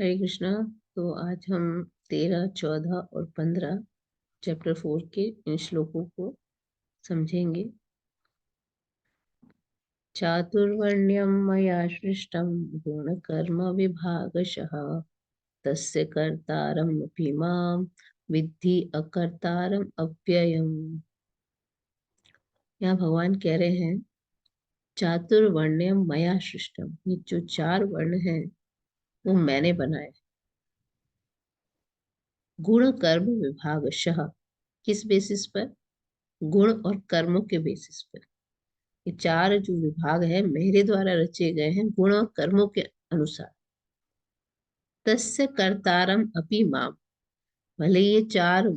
हरे कृष्णा। तो आज हम 13, 14 और 15 चैप्टर 4 के इन श्लोकों को समझेंगे। चातुर्वर्ण्यं मया सृष्टं गुणकर्म विभागशः तस्य कर्तारमपि मां विद्धि अकर्तारम अव्ययम्। यहाँ भगवान कह रहे हैं चातुर्वर्ण्यम मया सृष्टम, ये जो 4 वर्ण हैं वो मैंने बनाए। गुण कर्म विभागशः, किस बेसिस पर? गुण और कर्मों के बेसिस पर। ये 4 जो विभाग है मेरे द्वारा रचे गए हैं गुण और कर्मों के अनुसार। तस्य कर्तारम अपि माम, भले ये 4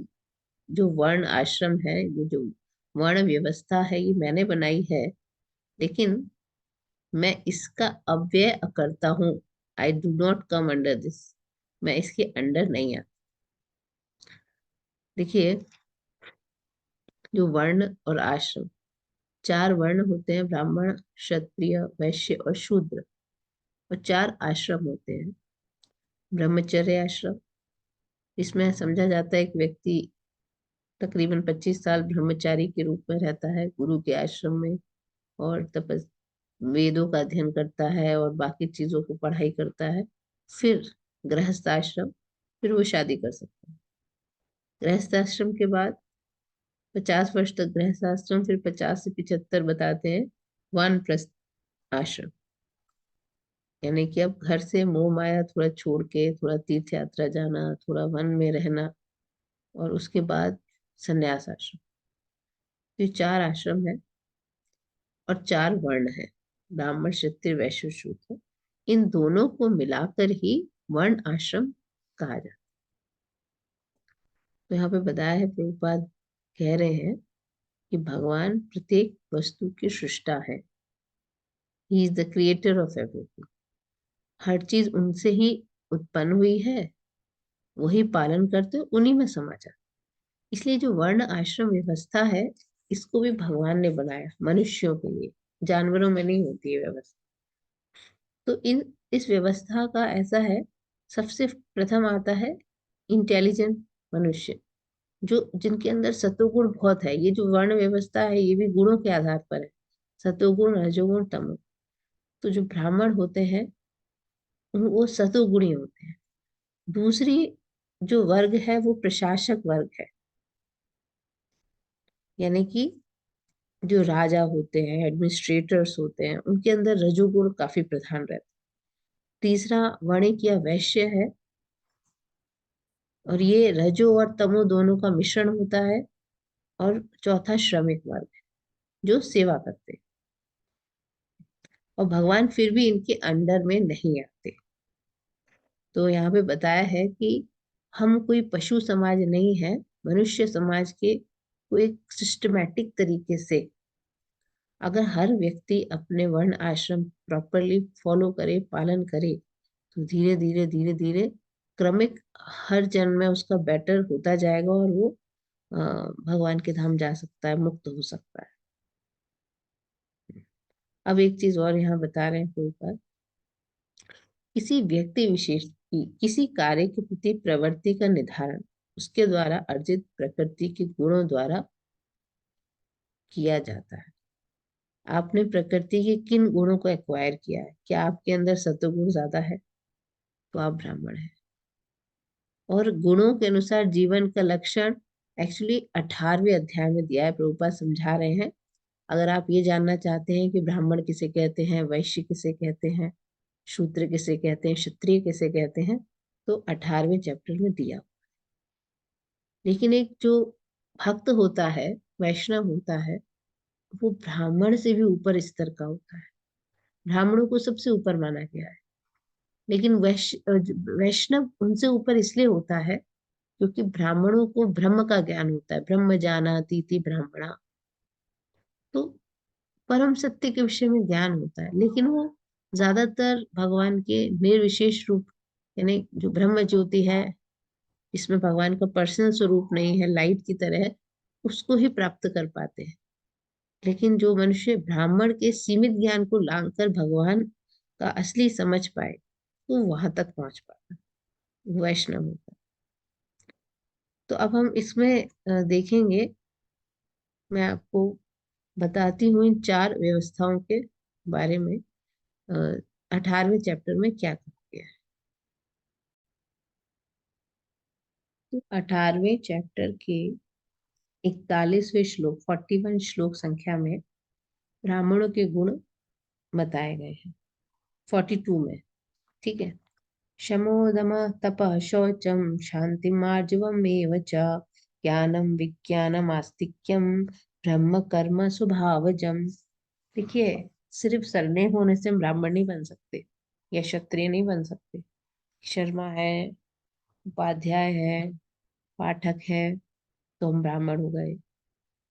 जो वर्ण आश्रम है, ये जो वर्ण व्यवस्था है ये मैंने बनाई है, लेकिन मैं इसका अव्यय अकर्ता हूँ। I do not come under this, मैं इसके अंडर नहीं आता। देखिए, जो वर्ण और आश्रम, 4 वर्ण होते हैं, ब्राह्मण, क्षत्रिय, वैश्य और शूद्र, और 4 आश्रम होते हैं। ब्रह्मचर्य आश्रम, इसमें समझा जाता है एक व्यक्ति तकरीबन 25 साल ब्रह्मचारी के रूप में रहता है गुरु के आश्रम में, और तपस वेदों का अध्ययन करता है और बाकी चीजों को पढ़ाई करता है। फिर गृहस्थ आश्रम, फिर वो शादी कर सकता है। गृहस्थ आश्रम के बाद 50 वर्ष तक गृहस्थ आश्रम, फिर 50 से 75 बताते हैं वानप्रस्थ आश्रम। यानी कि अब घर से मोह माया थोड़ा छोड़ के थोड़ा तीर्थ यात्रा जाना, थोड़ा वन में रहना, और उसके बाद संन्यास आश्रम। तो ये 4 आश्रम है और 4 वर्ण है, ब्राह्मण, क्षत्रिय, वैश्य, शूद्र। इन दोनों को मिलाकर ही वर्ण आश्रम कहा जाता है। तो यहाँ पे बताया है, प्रभुपाद कह रहे हैं कि भगवान प्रत्येक वस्तु की सृष्टा है। He is the creator of everything. हर चीज उनसे ही उत्पन्न हुई है, वही पालन करते, उन्हीं में समा जाते। इसलिए जो वर्ण आश्रम व्यवस्था है, इसको भी भगवान ने बनाया मनुष्यों के लिए, जानवरों में नहीं होती है व्यवस्था। तो इस व्यवस्था का ऐसा है, सबसे प्रथम आता है इंटेलिजेंट मनुष्य, जो जिनके अंदर सतोगुण बहुत है। ये जो वर्ण व्यवस्था है ये भी गुणों के आधार पर है, सतोगुण, रजोगुण, तमोगुण। तो जो ब्राह्मण होते हैं वो सतोगुणी होते हैं। दूसरी जो वर्ग है वो प्रशासक वर्ग है, यानी कि जो राजा होते हैं, एडमिनिस्ट्रेटर्स होते हैं, उनके अंदर रजोगुण काफी प्रधान रहता है। तीसरा वणिक या वैश्य है, और ये रजो और तमो दोनों का मिश्रण होता है। और चौथा श्रमिक वर्ग है, जो सेवा करते हैं, और भगवान फिर भी इनके अंडर में नहीं आते। तो यहाँ पे बताया है कि हम कोई पशु समाज नहीं है, मनुष्य समाज के को एक सिस्टमैटिक तरीके से अगर हर व्यक्ति अपने वर्ण आश्रम प्रॉपरली फॉलो करे, पालन करे, तो धीरे धीरे धीरे धीरे क्रमिक हर जन्म में उसका बेटर होता जाएगा, और वो भगवान के धाम जा सकता है, मुक्त हो सकता है। अब एक चीज और यहाँ बता रहे हैं प्रभुपाद, किसी व्यक्ति विशेष की किसी कार्य के प्रति प्रवृत्ति का निर्धारण उसके द्वारा अर्जित प्रकृति के गुणों द्वारा किया जाता है। आपने प्रकृति के किन गुणों को एक्वायर किया है? क्या आपके अंदर सत्वगुण ज्यादा है तो आप ब्राह्मण हैं। और गुणों के अनुसार जीवन का लक्षण एक्चुअली 18वें अध्याय में दिया है, प्रभुपाद समझा रहे हैं। अगर आप ये जानना चाहते हैं कि ब्राह्मण किसे कहते हैं, वैश्य किसे कहते हैं, शूद्र किसे कहते हैं, क्षत्रिय किसे कहते हैं, तो 18वें चैप्टर में दिया। लेकिन एक जो भक्त होता है, वैष्णव होता है, वो ब्राह्मण से भी ऊपर स्तर का होता है। ब्राह्मणों को सबसे ऊपर माना गया है, लेकिन वैष्णव उनसे ऊपर इसलिए होता है क्योंकि ब्राह्मणों को ब्रह्म का ज्ञान होता है, ब्रह्म जानाति इति ब्राह्मणा। तो परम सत्य के विषय में ज्ञान होता है, लेकिन वो ज्यादातर भगवान के निर्विशेष रूप, यानी जो ब्रह्म ज्योति है, इसमें भगवान का पर्सनल स्वरूप नहीं है, लाइट की तरह है, उसको ही प्राप्त कर पाते हैं। लेकिन जो मनुष्य ब्राह्मण के सीमित ज्ञान को लांघकर भगवान का असली समझ पाए, तो वहां तक पहुंच पाता है। वैष्णव होता है। तो अब हम इसमें देखेंगे, मैं आपको बताती हूँ इन चार व्यवस्थाओं के बारे में। 18वें चैप्टर में क्या कहा गया है। तो 18वें चैप्टर के 41वें श्लोक, 41 श्लोक संख्या में ब्राह्मणों के गुण बताए गए हैं, 42 में। ठीक है। शमो दम तपः शौचम शांतिम आर्जवमेव च ज्ञानम विज्ञानम आस्तिक्यम ब्रह्म कर्म स्वभावजम। देखिए, सिर्फ सरनेम होने से हम ब्राह्मण नहीं बन सकते या क्षत्रिय नहीं बन सकते। शर्मा है, उपाध्याय है, पाठक है, तो हम ब्राह्मण हो गए।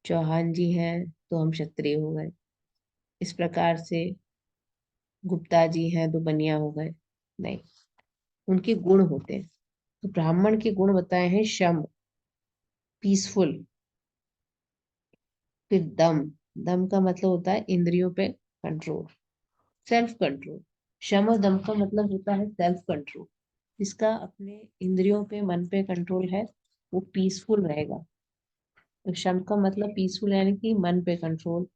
चौहान जी हैं तो हम क्षत्रिय हो गए। इस प्रकार से गुप्ता जी हैं तो बनिया हो गए। नहीं, उनके गुण होते हैं। तो ब्राह्मण के गुण बताए हैं शम, पीसफुल। फिर दम, दम का मतलब होता है इंद्रियों पे कंट्रोल, सेल्फ कंट्रोल। शम और दम का मतलब होता है सेल्फ कंट्रोल। जिसका अपने इंद्रियों पे, मन पे कंट्रोल है, वो पीसफुल रहेगा। तो शम का मतलब पीसफुल यानी कि मन पे कंट्रोल,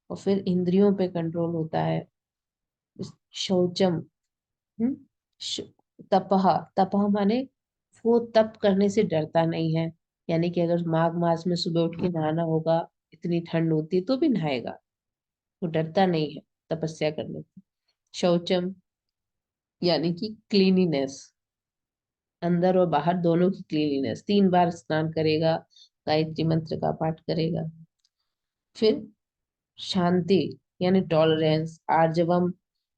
और फिर इंद्रियों पे कंट्रोल होता है। शौचम, हम्म, श- तपह, तपह माने वो तप करने से डरता नहीं है। यानी कि अगर माघ मास में सुबह उठ के नहाना होगा, इतनी ठंड होती है तो भी नहाएगा, वो डरता नहीं है तपस्या करने से। शौचम यानी कि क्लीनिनेस, अंदर और बाहर दोनों की क्लीनिनेस, 3 बार स्नान करेगा, गायत्री मंत्र का पाठ करेगा। फिर शांति यानी टॉलरेंस, आर्जवम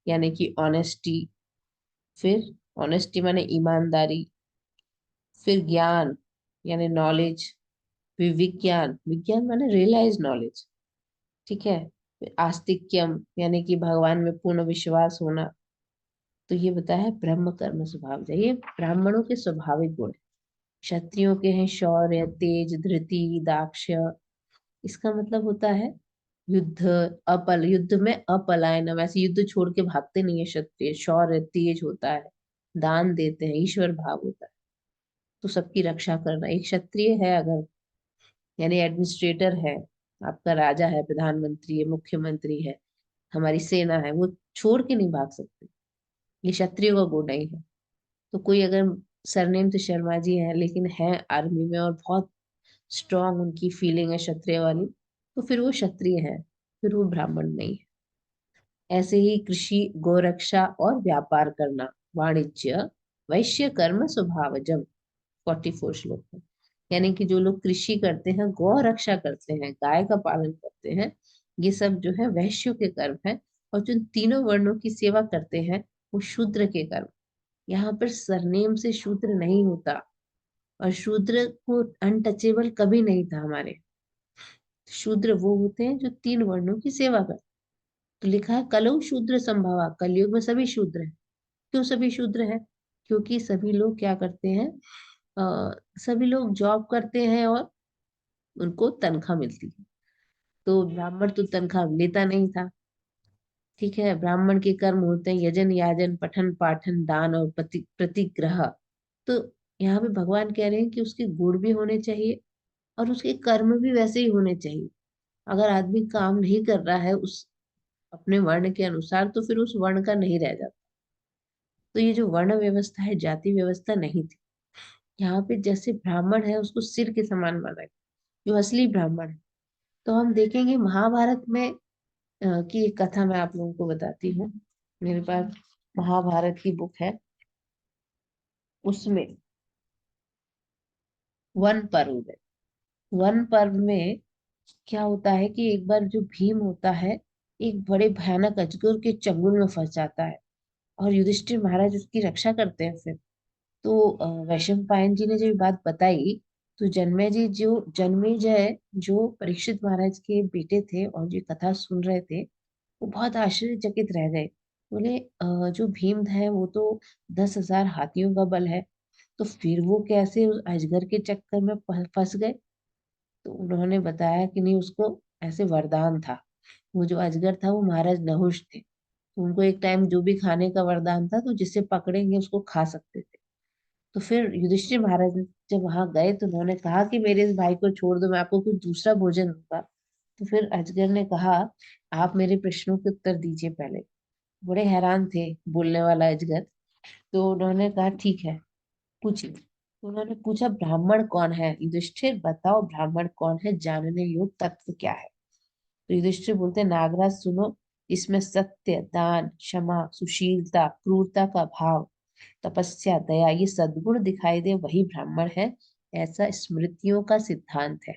यानी कि ऑनेस्टी। फिर ऑनेस्टी माने ईमानदारी। फिर ज्ञान यानी नॉलेज। फिर विज्ञान, विज्ञान माने रियलाइज नॉलेज। ठीक है। फिर आस्तिक्यम यानी कि भगवान में पूर्ण विश्वास होना। तो ये बताया है ब्रह्म कर्म स्वभाव, ये ब्राह्मणों के स्वाभाविक गुण हैं। क्षत्रियों के हैं शौर्य, तेज, धृति, दाक्ष्य। इसका मतलब होता है युद्ध, अपल, युद्ध में अपलायन, वैसे युद्ध छोड़ के भागते नहीं है क्षत्रिय। शौर्य, तेज होता है, दान देते हैं, ईश्वर भाव होता है। तो सबकी रक्षा करना, एक क्षत्रिय है अगर, यानी एडमिनिस्ट्रेटर है, आपका राजा है, प्रधानमंत्री है, मुख्यमंत्री है, हमारी सेना है, वो छोड़ के नहीं भाग सकते। ये क्षत्रियो का गुण नहीं है। तो कोई अगर, सरनेम तो शर्मा जी है लेकिन है आर्मी में और बहुत स्ट्रांग उनकी फीलिंग है क्षत्रिय वाली, तो फिर वो क्षत्रिय है, फिर वो ब्राह्मण नहीं है। ऐसे ही कृषि, गोरक्षा और व्यापार करना, वाणिज्य, वैश्य कर्म स्वभावजम, 44 श्लोक में। यानी कि जो लोग कृषि करते हैं, गौ रक्षा करते हैं, गाय का पालन करते हैं, ये सब जो है वैश्यों के कर्म है। और जो तीनों वर्णों की सेवा करते हैं, वो शूद्र के कर्म। यहाँ पर सरनेम से शूद्र नहीं होता, और शूद्र को अनटचेबल कभी नहीं था हमारे। शूद्र वो होते हैं जो 3 वर्णों की सेवा करते। तो लिखा है कलौ शूद्र संभवा, कलयुग में सभी शूद्र हैं। क्यों सभी शूद्र हैं? क्योंकि सभी लोग क्या करते हैं, सभी लोग जॉब करते हैं और उनको तनख्वाह मिलती है। तो ब्राह्मण तो तनख्वाह लेता नहीं था। ठीक है। ब्राह्मण के कर्म होते हैं यजन, याजन, पठन पाठन, दान और प्रतिग्रह। तो यहाँ पे भगवान कह रहे हैं कि उसके गुण भी होने चाहिए और उसके कर्म भी वैसे ही होने चाहिए। अगर आदमी काम नहीं कर रहा है उस अपने वर्ण के अनुसार, तो फिर उस वर्ण का नहीं रह जाता। तो ये जो वर्ण व्यवस्था है, जाति व्यवस्था नहीं थी। यहाँ पे जैसे ब्राह्मण है उसको सिर के समान माना है, जो असली ब्राह्मण है। तो हम देखेंगे महाभारत में की एक कथा मैं आप लोगों को बताती हूँ। मेरे पास महाभारत की बुक है, उसमें वन पर्व है। वन पर्व में क्या होता है कि एक बार जो भीम होता है, एक बड़े भयानक अजगर के चंगुल में फंस जाता है, और युधिष्ठिर महाराज उसकी रक्षा करते हैं। फिर तो वैशंपायन पायन जी ने जब ये बात बताई, तो जन्मे जी, जो जन्मेजय जो परीक्षित महाराज के बेटे थे और जो कथा सुन रहे थे, वो बहुत आश्चर्यचकित रह गए। बोले जो भीम है वो तो 10,000 हाथियों का बल है, तो फिर वो कैसे उस अजगर के चक्कर में फंस गए? तो उन्होंने बताया कि नहीं, उसको ऐसे वरदान था। वो जो अजगर था वो महाराज नहुष थे, तो उनको एक टाइम जो भी खाने का वरदान था, तो जिसे पकड़ेंगे उसको खा सकते थे। तो फिर युधिष्ठिर महाराज जब वहां गए तो उन्होंने कहा कि मेरे इस भाई को छोड़ दो, मैं आपको कुछ दूसरा भोजन दूंगा। तो फिर अजगर ने कहा, आप मेरे प्रश्नों के उत्तर दीजिए पहले। बड़े हैरान थे बोलने वाला अजगर। तो उन्होंने कहा ठीक है, पूछिए। तो उन्होंने पूछा, ब्राह्मण कौन है? युधिष्ठिर बताओ, ब्राह्मण कौन है, जानने योग्य तत्व क्या है? तो युधिष्ठिर बोलते, नागराज सुनो, इसमें सत्य, दान, क्षमा, सुशीलता, क्रूरता का भाव, तपस्या, दया, ये सद्गुण दिखाई दे वही ब्राह्मण है, ऐसा स्मृतियों का सिद्धांत है।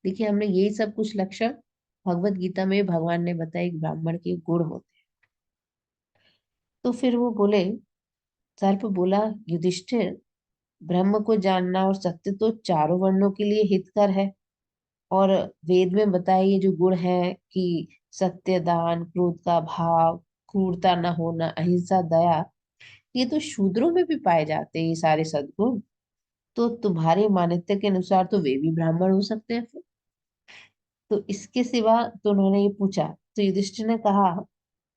देखिए, हमने यही सब कुछ लक्षण भगवत गीता में भगवान ने बताया एक ब्राह्मण के गुण होते हैं। तो फिर वो बोले, सर्प बोला, युधिष्ठिर, ब्रह्म को जानना और सत्य तो चारों वर्णों के लिए हितकर है। और वेद में बताए ये जो गुण है कि सत्य, दान, क्रोध का भाव, क्रूरता न होना, अहिंसा, दया, ये तो शूद्रों में भी पाए जाते हैं ये सारे सद्गुण। तो तुम्हारे मान्यता के अनुसार तो वे भी ब्राह्मण हो सकते हैं फिर। तो इसके सिवा तो उन्होंने ये पूछा। तो युधिष्ठिर ने कहा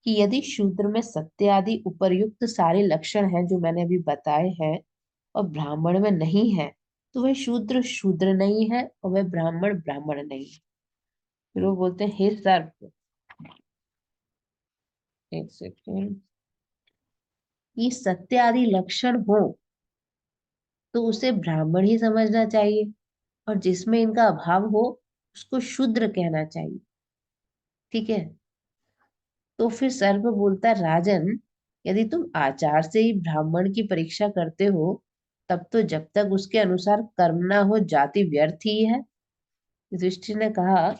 कि यदि शूद्र में सत्य आदि उपर्युक्त सारे लक्षण हैं जो मैंने अभी बताए हैं और ब्राह्मण में नहीं है, तो वह शूद्र शूद्र नहीं है और वह ब्राह्मण ब्राह्मण नहीं है। फिर वो बोलते हैं, हे सर्प, एक सेकेंड, ये सत्य आदि लक्षण हो तो उसे ब्राह्मण ही समझना चाहिए, और जिसमें इनका अभाव हो उसको शूद्र कहना चाहिए। ठीक है। तो फिर सर्प बोलता, राजन, यदि तुम आचार से ही ब्राह्मण की परीक्षा करते हो, तब तो जब तक उसके अनुसार कर्म ना हो जाति व्यर्थ ही है। युधिष्ठिर ने कहा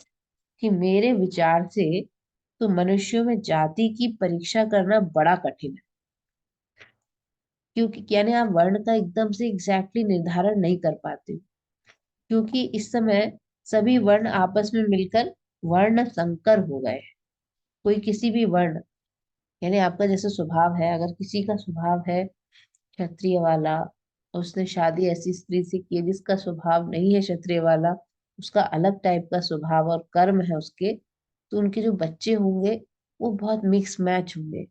कि मेरे विचार से तो मनुष्यों में जाति की परीक्षा करना बड़ा कठिन है, क्योंकि यानी आप वर्ण का एकदम से एग्जैक्टली निर्धारण नहीं कर पाते, क्योंकि इस समय सभी वर्ण आपस में मिलकर वर्ण संकर हो गए हैं। कोई किसी भी वर्ण, यानी आपका जैसा स्वभाव है, अगर किसी का स्वभाव है क्षत्रिय वाला, उसने शादी ऐसी स्त्री से की है जिसका स्वभाव नहीं है क्षत्रिय वाला, उसका अलग टाइप का स्वभाव और कर्म है उसके, तो उनके जो बच्चे होंगे वो बहुत मिक्स मैच होंगे।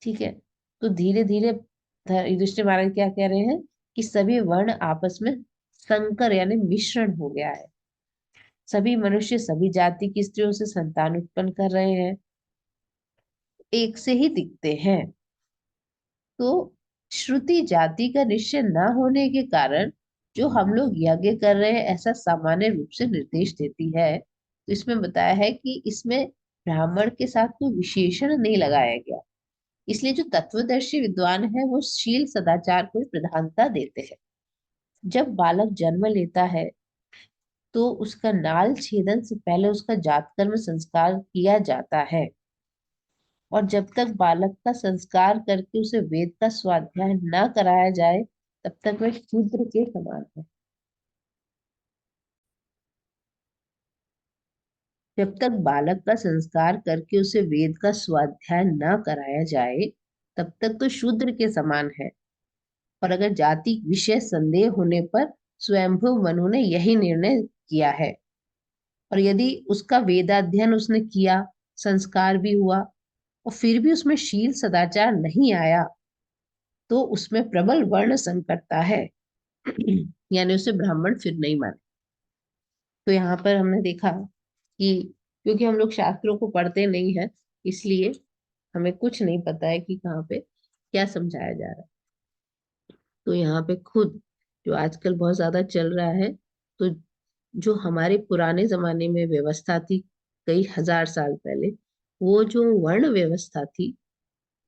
ठीक है। तो धीरे धीरे युधिष्ठिर महाराज क्या कह रहे हैं कि सभी वर्ण आपस में संकर यानी मिश्रण हो गया है। सभी मनुष्य सभी जाति की स्त्रियों से संतान उत्पन्न कर रहे हैं, एक से ही दिखते हैं। तो श्रुति जाति का निश्चय न होने के कारण जो हम लोग यज्ञ कर रहे हैं ऐसा सामान्य रूप से निर्देश देती है। तो इसमें बताया है कि इसमें ब्राह्मण के साथ कोई विशेषण नहीं लगाया गया, इसलिए जो तत्वदर्शी विद्वान है वो शील सदाचार को प्रधानता देते हैं। जब बालक जन्म लेता है तो उसका नाल छेदन से पहले उसका जातकर्म संस्कार किया जाता है, और जब तक बालक का संस्कार करके उसे वेद का स्वाध्याय न कराया जाए तब तक वह शूद्र के समान है। जब तक बालक का संस्कार करके उसे वेद का स्वाध्याय न कराया जाए तब तक तो शूद्र के समान है। और अगर जाति विषय संदेह होने पर स्वयंभू मनु ने यही निर्णय किया है। और यदि उसका वेदाध्ययन उसने किया, संस्कार भी हुआ, और फिर भी उसमें शील सदाचार नहीं आया, तो उसमें प्रबल वर्ण संकटता है। यानी उसे ब्राह्मण फिर नहीं माने। तो यहाँ पर हमने देखा कि क्योंकि हम लोग शास्त्रों को पढ़ते नहीं है, इसलिए हमें कुछ नहीं पता है कि कहाँ पे क्या समझाया जा रहा है। तो यहाँ पे खुद जो आजकल बहुत ज्यादा चल रहा है, तो जो हमारे पुराने जमाने में व्यवस्था थी कई हजार साल पहले, वो जो वर्ण व्यवस्था थी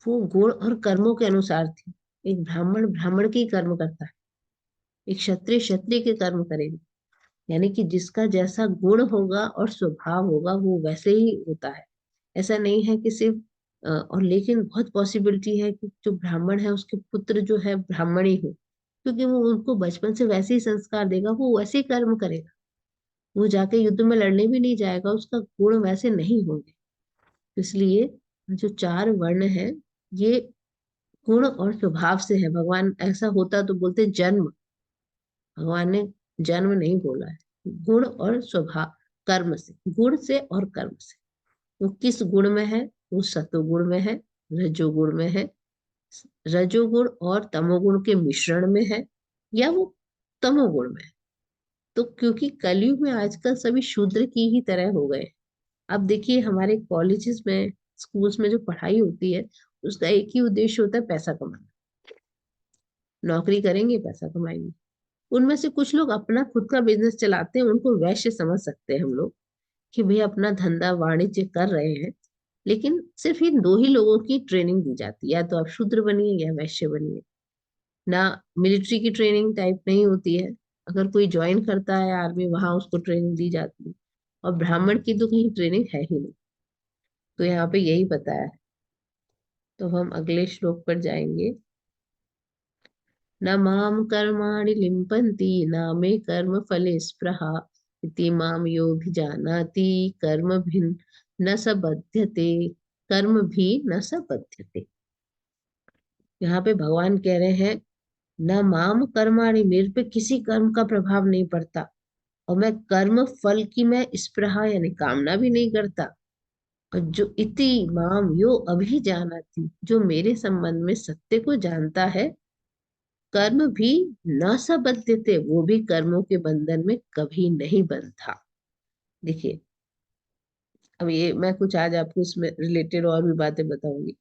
वो गुण और कर्मों के अनुसार थी। एक ब्राह्मण ब्राह्मण के ही कर्म करता है, एक क्षत्रिय क्षत्रिय के कर्म करेगा। यानी कि जिसका जैसा गुण होगा और स्वभाव होगा वो वैसे ही होता है। ऐसा नहीं है कि सिर्फ और लेकिन बहुत पॉसिबिलिटी है कि जो ब्राह्मण है उसके पुत्र जो है ब्राह्मण ही हो, क्योंकि वो उनको बचपन से वैसे ही संस्कार देगा, वो वैसे ही कर्म करेगा। वो जाके युद्ध में लड़ने भी नहीं जाएगा, उसका गुण वैसे नहीं होंगे। इसलिए जो चार वर्ण है ये गुण और स्वभाव से है। भगवान ऐसा होता तो बोलते जन्म, भगवान ने जन्म नहीं बोला है, गुण और स्वभाव, कर्म से, गुण से और कर्म से। वो किस गुण में है? वो सतोगुण में है, रजोगुण में है, रजोगुण और तमोगुण के मिश्रण में है, या वो तमोगुण में। तो क्योंकि कलयुग में आजकल सभी शूद्र की ही तरह हो गए। अब देखिए हमारे कॉलेजेस में, स्कूल्स में जो पढ़ाई होती है, उसका एक ही उद्देश्य होता है, पैसा कमाना। नौकरी करेंगे, पैसा कमाएंगे। उनमें से कुछ लोग अपना खुद का बिजनेस चलाते हैं, उनको वैश्य समझ सकते हैं हम लोग, कि भाई अपना धंधा वाणिज्य कर रहे हैं। लेकिन सिर्फ इन दो ही लोगों की ट्रेनिंग दी जाती है, या तो आप शूद्र बनिए या वैश्य बनिए। ना मिलिट्री की ट्रेनिंग टाइप नहीं होती है। अगर कोई ज्वाइन करता है आर्मी, वहां उसको ट्रेनिंग दी जाती है। और ब्राह्मण की तो कहीं ट्रेनिंग है ही नहीं। तो यहाँ पे यही बताया है। तो हम अगले श्लोक पर जाएंगे। न माम कर्माणि लिम्पन्ति न मे कर्म फले स्पृहा इति माम योऽभिजानाति कर्म भिन्न न स बध्यते। कर्म भी न स बध्यते। यहाँ पे भगवान कह रहे हैं, न माम कर्माणि, मेरे पे किसी कर्म का प्रभाव नहीं पड़ता। और मैं कर्म फल की मैं स्पृहा यानी कामना भी नहीं करता। और जो इति माम यो अभिजानाति, जो मेरे संबंध में सत्य को जानता है, कर्म भी न सबध्यते, वो भी कर्मों के बंधन में कभी नहीं बंधा। देखिए, अब ये मैं कुछ आज आपको इसमें रिलेटेड और भी बातें बताऊंगी।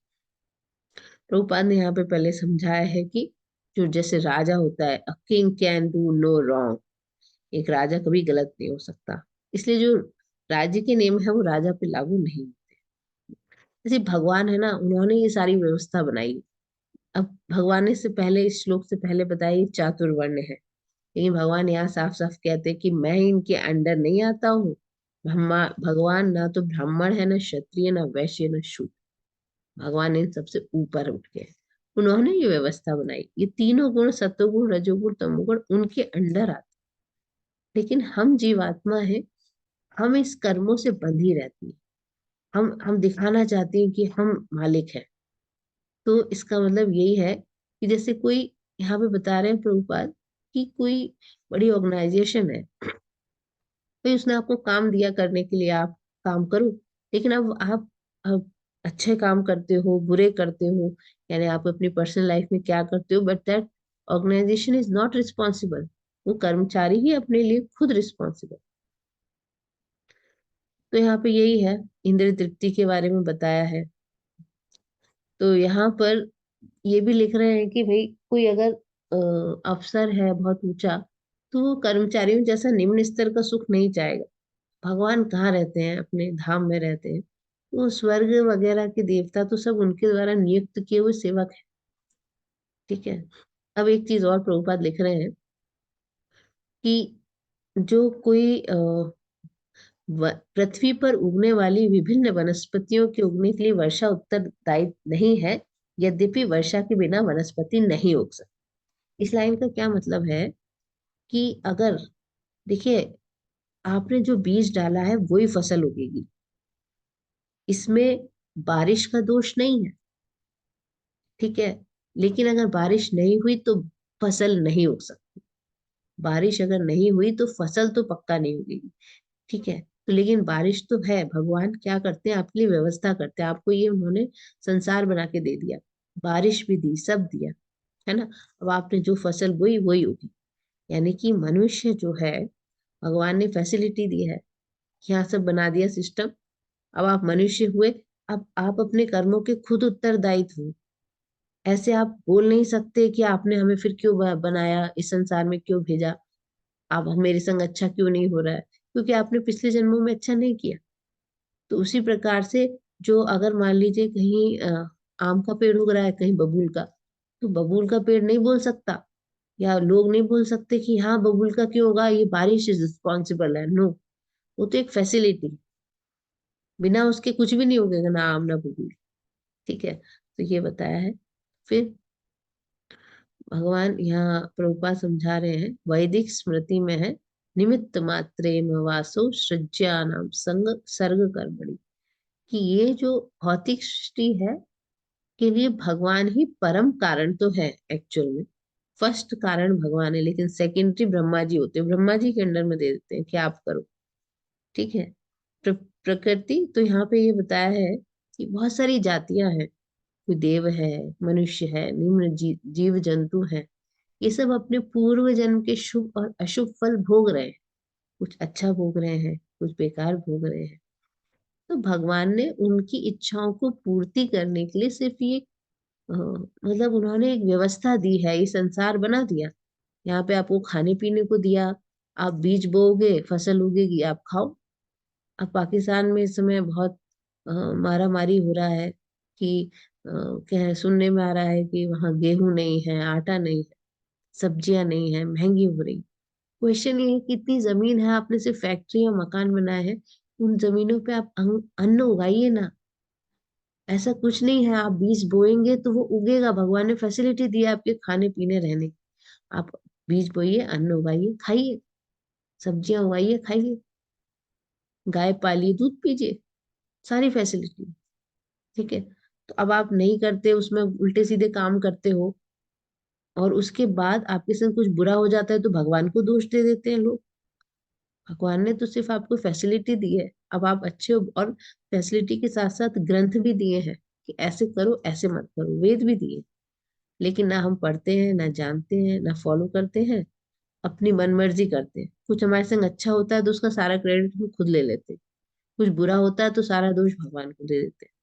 प्रभुपाद ने यहाँ पे पहले समझाया है कि जो जैसे राजा होता है, a king can do no wrong. एक राजा कभी गलत नहीं हो सकता। इसलिए जो राज्य के नियम है वो राजा पे लागू नहीं होते। जैसे भगवान है ना, उन्होंने ये सारी व्यवस्था बनाई। अब भगवान ने से पहले, इस श्लोक से पहले बताया ये चातुर्वर्ण है। लेकिन भगवान यहाँ साफ साफ कहते हैं कि मैं इनके अंडर नहीं आता हूँ। ब्रह्मा भगवान ना तो ब्राह्मण है, ना क्षत्रिय, ना वैश्य, ना शूद्र। भगवान इन सबसे ऊपर उठ के हैं। उन्होंने ये व्यवस्था बनाई। ये तीनों गुण, सत्वगुण, रजोगुण, तमोगुण, उनके अंडर आते। लेकिन हम जीवात्मा है, हम इस कर्मों से बंधी रहती है। हम दिखाना चाहते हैं कि हम मालिक हैं। तो इसका मतलब यही है कि जैसे कोई, यहाँ पे बता रहे हैं प्रभुपाद, कि कोई बड़ी ऑर्गेनाइजेशन है, भाई उसने आपको काम दिया करने के लिए, आप काम करो। लेकिन अब अच्छे काम करते हो, बुरे करते हो, यानी आप अपनी पर्सनल लाइफ में क्या करते हो, but that organization is not responsible. वो कर्मचारी ही अपने लिए खुद रिस्पॉन्सिबल। तो यहाँ पे यही है, इंद्रिय तृप्ति के बारे में बताया है। तो यहाँ पर ये भी लिख रहे हैं कि भाई कोई अगर अफसर है बहुत ऊंचा, तो वो कर्मचारियों जैसा निम्न स्तर का सुख नहीं चाहेगा। भगवान कहाँ रहते हैं? अपने धाम में रहते हैं। वो स्वर्ग वगैरह के देवता तो सब उनके द्वारा नियुक्त किए हुए सेवक हैं। ठीक है। अब एक चीज और प्रभुपाद लिख रहे हैं कि जो कोई पृथ्वी पर उगने वाली विभिन्न वनस्पतियों के उगने के लिए वर्षा उत्तरदायी नहीं है। यद्यपि वर्षा के बिना वनस्पति नहीं उग सकती। इस लाइन का क्या मतलब है कि अगर, देखिए, आपने जो बीज डाला है वही फसल उगेगी। इसमें बारिश का दोष नहीं है। ठीक है। लेकिन अगर बारिश नहीं हुई तो फसल नहीं उग सकती। बारिश अगर नहीं हुई तो फसल तो पक्का नहीं उगेगी। ठीक है। तो लेकिन बारिश तो है, भगवान क्या करते हैं, आपके लिए व्यवस्था करते हैं। आपको ये उन्होंने संसार बना के दे दिया, बारिश भी दी, सब दिया, है ना। अब आपने जो फसल बोई वही उगी। यानी कि मनुष्य जो है, भगवान ने फैसिलिटी दी है, यहाँ सब बना दिया सिस्टम। अब आप मनुष्य हुए, अब आप अपने कर्मों के खुद उत्तरदायित्व हो। ऐसे आप बोल नहीं सकते कि आपने हमें फिर क्यों बनाया, इस संसार में क्यों भेजा, आप मेरे संग अच्छा क्यों नहीं हो रहा है, क्योंकि आपने पिछले जन्मों में अच्छा नहीं किया। तो उसी प्रकार से, जो अगर मान लीजिए कहीं आम का पेड़ उग रहा है, कहीं बबूल का, तो बबूल का पेड़ नहीं बोल सकता, या लोग नहीं बोल सकते कि हाँ बबूल का क्यों होगा, ये बारिश इज रिस्पॉन्सिबल है। नो, वो तो एक फैसिलिटी, बिना उसके कुछ भी नहीं उगेगा, ना आम ना बबूल। ठीक है। तो ये बताया है। फिर भगवान यहाँ प्रभुपाद समझा रहे हैं, वैदिक स्मृति में है, निमित्त मात्रेम वासो सृज्यानाम संग सर्ग कर्मणि, कि ये जो भौतिक सृष्टि है के लिए भगवान ही परम कारण तो है एक्चुअल में। फर्स्ट कारण भगवान है, लेकिन सेकेंडरी ब्रह्मा जी होते हैं। ब्रह्मा जी के अंडर में दे देते हैं कि आप करो। ठीक है। प्रकृति तो यहाँ पे ये बताया है कि बहुत सारी जातियां हैं। कोई देव है, मनुष्य है, निम्न जीव जंतु है। ये सब अपने पूर्व जन्म के शुभ और अशुभ फल भोग रहे हैं। कुछ अच्छा भोग रहे हैं, कुछ बेकार भोग रहे हैं। तो भगवान ने उनकी इच्छाओं को पूर्ति करने के लिए सिर्फ ये मतलब उन्होंने एक व्यवस्था दी है, ये संसार बना दिया। यहाँ पे आपको खाने पीने को दिया, आप बीज बोओगे फसल उगेगी आप खाओ। अब पाकिस्तान में इस समय बहुत मारा मारी हो रहा है कि कह सुनने में आ रहा है कि वहाँ गेहूं नहीं है, आटा नहीं है, सब्जियां नहीं है, महंगी हो रही। क्वेश्चन ये है कि इतनी जमीन है, आपने सिर्फ फैक्ट्री और मकान बनाए हैं, उन जमीनों पे आप अन्न उगाइए ना। ऐसा कुछ नहीं है, आप बीज बोएंगे तो वो उगेगा, भगवान ने फैसिलिटी दी है आपके खाने पीने रहने की। आप बीज बोइए, अन्न उगाइए, खाइए, सब्जियां उगाइए, खाइए, गाय पालिए, दूध पीजिए, सारी फैसिलिटी। ठीक है। तो अब आप नहीं करते, उसमें उल्टे सीधे काम करते हो, और उसके बाद आपके संग कुछ बुरा हो जाता है तो भगवान को दोष दे देते हैं लोग। भगवान ने तो सिर्फ आपको फैसिलिटी दी है, अब आप अच्छे हो। और फैसिलिटी के साथ साथ ग्रंथ भी दिए हैं कि ऐसे करो ऐसे मत करो, वेद भी दिए। लेकिन ना हम पढ़ते हैं, ना जानते हैं, ना फॉलो करते हैं, अपनी मनमर्जी करते हैं। कुछ हमारे संग अच्छा होता है तो उसका सारा क्रेडिट हम खुद ले लेते हैं, कुछ बुरा होता है तो सारा दोष भगवान को दे देते हैं।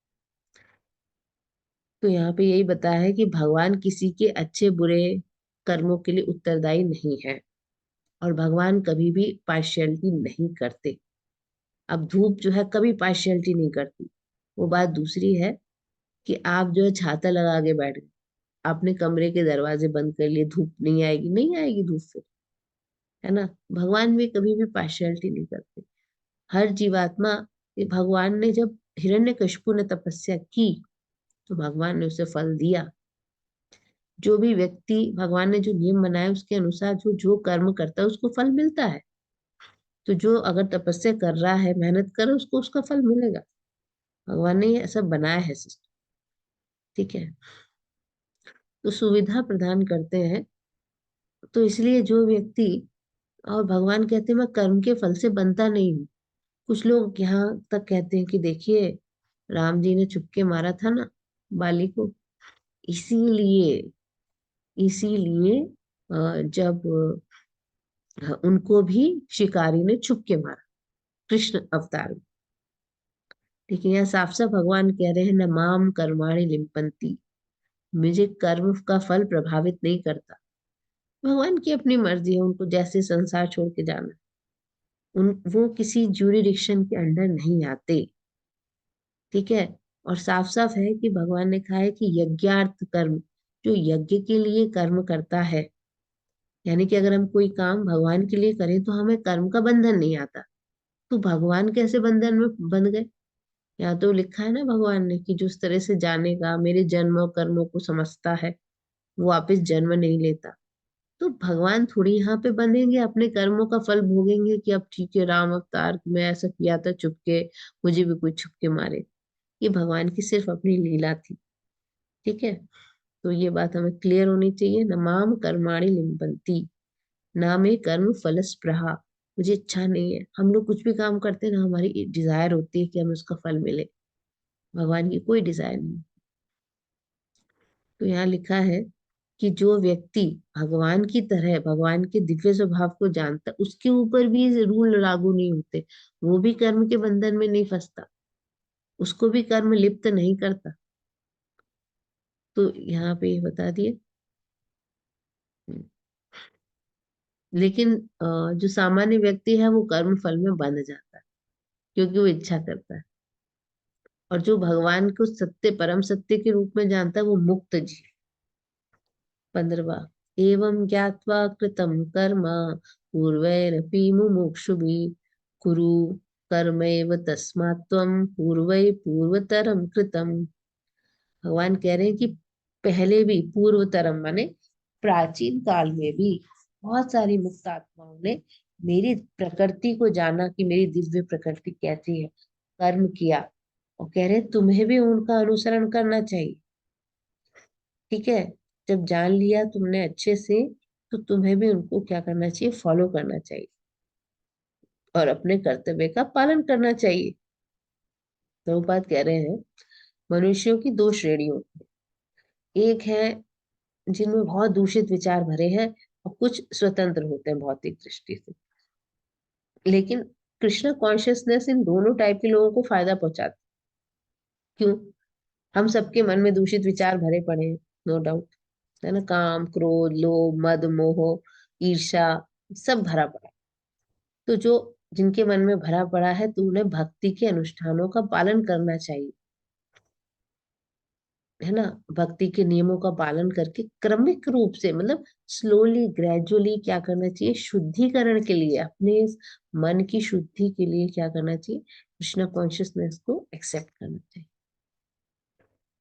तो यहाँ पे यही बताया है कि भगवान किसी के अच्छे बुरे कर्मों के लिए उत्तरदायी नहीं है, और भगवान कभी भी पार्शियलिटी नहीं करते। अब धूप जो है कभी पार्शियलिटी नहीं करती। वो बात दूसरी है कि आप जो है छाता लगा के बैठ गए, आपने कमरे के दरवाजे बंद कर लिए, धूप नहीं आएगी, नहीं आएगी धूप फिर, है ना। भगवान भी कभी भी पार्शियलिटी नहीं करते। हर जीवात्मा, ये भगवान ने जब हिरण्यकशिपु ने तपस्या की तो भगवान ने उसे फल दिया। जो भी व्यक्ति, भगवान ने जो नियम बनाए उसके अनुसार जो जो कर्म करता है उसको फल मिलता है। तो जो अगर तपस्या कर रहा है, मेहनत कर रहा है, उसको उसका फल मिलेगा। भगवान ने ये ऐसा बनाया है सिस्टम। ठीक है। तो सुविधा प्रदान करते हैं। तो इसलिए जो व्यक्ति, और भगवान कहते हैं मैं कर्म के फल से बनता नहीं हूँ। कुछ लोग यहाँ तक कहते हैं कि देखिए, राम जी ने चुपके मारा था ना बाली को, इसीलिए इसीलिए जब उनको भी शिकारी ने चुपके मारा, कृष्ण अवतार में। लेकिन यहाँ साफ साफ भगवान कह रहे हैं न माम कर्माणि लिम्पंती, मुझे कर्म का फल प्रभावित नहीं करता। भगवान की अपनी मर्जी है, उनको जैसे संसार छोड़ के जाना है। वो किसी ज्यूरिडिक्शन के अंडर नहीं आते। ठीक है। और साफ साफ है कि भगवान ने कहा है कि यज्ञार्थ कर्म, जो यज्ञ के लिए कर्म करता है, यानी कि अगर हम कोई काम भगवान के लिए करें तो हमें कर्म का बंधन नहीं आता। तो भगवान कैसे बंधन में बंध गए? यहाँ तो लिखा है ना भगवान ने कि जो उस तरह से जानेगा, मेरे जन्म और कर्मों को समझता है, वो वापस जन्म नहीं लेता। तो भगवान थोड़ी यहाँ पे बंधेंगे, अपने कर्मों का फल भोगेंगे कि अब ठीक है राम अवतार में ऐसा किया था चुपके, मुझे भी कोई छुपके मारे। ये भगवान की सिर्फ अपनी लीला थी। ठीक है। तो ये बात हमें क्लियर होनी चाहिए। न माम कर्माणि लिम्पंती, ना में कर्म फल स्पृहा। मुझे इच्छा नहीं है, हम लोग कुछ भी काम करते हैं ना, हमारी डिजायर होती है कि हमें उसका फल मिले। भगवान की कोई डिजायर नहीं। तो यहाँ लिखा है कि जो व्यक्ति भगवान की तरह भगवान के दिव्य स्वभाव को जानता, उसके ऊपर भी ये रूल लागू नहीं होते। वो भी कर्म के बंधन में नहीं फंसता, उसको भी कर्म लिप्त नहीं करता। तो यहाँ पे ये बता दिए। लेकिन जो सामान्य व्यक्ति है वो कर्म फल में बंध जाता है, क्योंकि वो इच्छा करता है। और जो भगवान को सत्य, परम सत्य के रूप में जानता है, वो मुक्त जी। 15वां, एवं ज्ञात्वा कृतं कर्म पूर्वैरपि मुमुक्षुभिः कुरु कर्मैव तस्मात् त्वं पूर्वै पूर्वतरम कृतम्। भगवान कह रहे हैं कि पहले भी, पूर्वतरम माने प्राचीन काल में भी, बहुत सारी मुक्त आत्माओं ने मेरी प्रकृति को जाना कि मेरी दिव्य प्रकृति कैसी है, कर्म किया, और कह रहे हैं तुम्हें भी उनका अनुसरण करना चाहिए। ठीक है। जब जान लिया तुमने अच्छे से, तो तुम्हें भी उनको क्या करना चाहिए, फॉलो करना चाहिए, और अपने कर्तव्य का पालन करना चाहिए। तो बात कह रहे हैं मनुष्यों की दो श्रेणियों, एक है जिनमें बहुत दूषित विचार भरे हैं, और कुछ स्वतंत्र होते हैं भौतिक दृष्टि से। लेकिन कृष्णा कॉन्शियसनेस इन दोनों टाइप के लोगों को फायदा पहुंचाती। क्यों? हम सबके मन में दूषित विचार भरे पड़े हैं, नो डाउट, है ना। काम, क्रोध, लोभ, मद, मोह, ईर्ष्या, सब भरा पड़ा है। तो जो जिनके मन में भरा पड़ा है, तो उन्हें भक्ति के अनुष्ठानों का पालन करना चाहिए, है ना। भक्ति के नियमों का पालन करके क्रमिक रूप से, मतलब स्लोली ग्रेजुअली क्या करना चाहिए, शुद्धिकरण के लिए, अपने इस मन की शुद्धि के लिए क्या करना चाहिए, कृष्णा कॉन्शियसनेस को एक्सेप्ट करना चाहिए।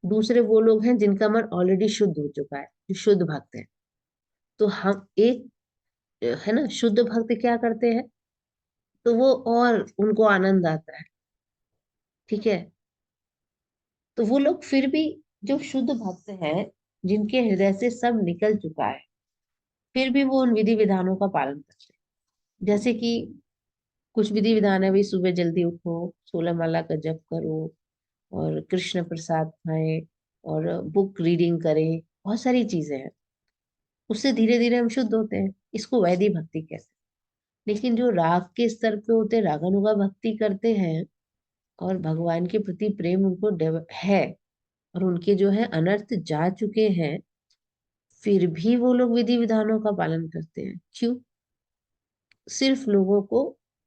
दूसरे वो लोग हैं जिनका मन ऑलरेडी शुद्ध हो चुका है, जो शुद्ध भक्त है। तो हम एक, है ना, शुद्ध भक्त क्या करते हैं, तो वो और उनको आनंद आता है, ठीक है। तो वो लोग फिर भी, जो शुद्ध भक्त हैं, जिनके हृदय से सब निकल चुका है, फिर भी वो उन विधि विधानों का पालन करते हैं। जैसे कि कुछ विधि विधान है, भाई सुबह जल्दी उठो, 16 माला का जप करो, और कृष्ण प्रसाद खाएं, और बुक रीडिंग करें, बहुत सारी चीजें हैं। उससे धीरे धीरे हम शुद्ध होते हैं, इसको वैदिक भक्ति कहते हैं। लेकिन जो राग के स्तर पे होते हैं, रागानुगा भक्ति करते हैं, और भगवान के प्रति प्रेम उनको है, और उनके जो है अनर्थ जा चुके हैं, फिर भी वो लोग विधि विधानों का पालन करते हैं। क्यों? सिर्फ लोगों को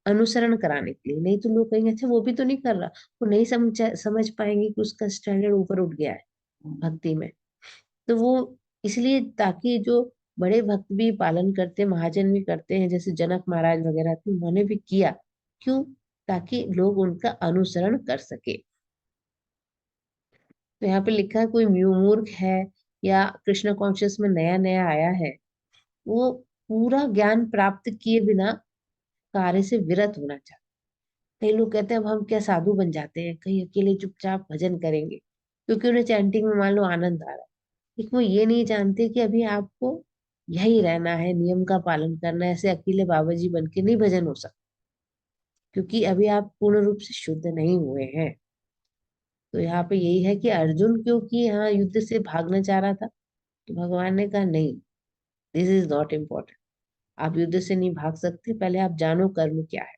अनुसरण कराने के लिए। नहीं तो लोग कहेंगे अच्छा वो भी तो नहीं कर रहा, वो नहीं समझ पाएंगे कि उसका स्टैंडर्ड ऊपर उठ गया है भक्ति में। तो वो इसलिए, ताकि जो बड़े भक्त भी पालन करते, महाजन भी करते हैं, जैसे जनक महाराज वगैरह थे, उन्होंने भी किया। क्यों? ताकि लोग उनका अनुसरण कर सके। तो यहाँ पे लिखा है, कोई मूर्ख है या कृष्ण कॉन्शियस में नया नया आया है, वो पूरा ज्ञान प्राप्त किए बिना कार्य से विरत होना चाहता। कई लोग कहते हैं अब हम क्या साधु बन जाते हैं, कहीं अकेले चुपचाप भजन करेंगे, क्योंकि उन्हें चैंटिंग में मान लो आनंद आ रहा है। लेकिन वो ये नहीं जानते कि अभी आपको यही रहना है, नियम का पालन करना है। ऐसे अकेले बाबा जी बन के नहीं भजन हो सकता, क्योंकि अभी आप पूर्ण रूप से शुद्ध नहीं हुए हैं। तो यहाँ पे यही है कि अर्जुन क्योंकि यहाँ युद्ध से भागना चाह रहा था, तो भगवान ने कहा नहीं, दिस इज नॉट इम्पोर्टेंट। आप युद्ध से नहीं भाग सकते, पहले आप जानो कर्म क्या है।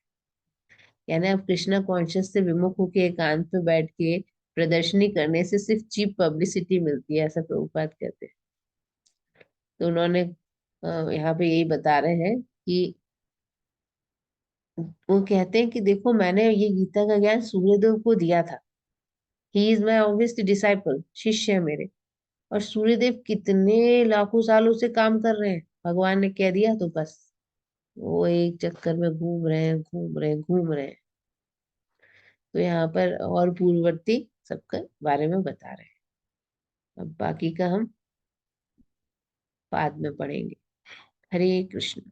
यानी आप कृष्णा कॉन्शियस से विमुख होकर एकांत में बैठ के प्रदर्शनी करने से सिर्फ चीप पब्लिसिटी मिलती है, ऐसा प्रभुपाद कहते हैं। तो उन्होंने यहाँ पे यही बता रहे हैं कि वो कहते हैं कि देखो, मैंने ये गीता का ज्ञान सूर्यदेव को दिया था। He is my obviously disciple, शिष्य है मेरे। और सूर्यदेव कितने लाखों सालों से काम कर रहे हैं, भगवान ने कह दिया तो बस वो एक चक्कर में घूम रहे हैं, घूम रहे हैं, घूम रहे हैं। तो यहाँ पर और पूर्ववर्ती सबके बारे में बता रहे हैं। अब बाकी का हम बाद में पढ़ेंगे। हरे कृष्ण।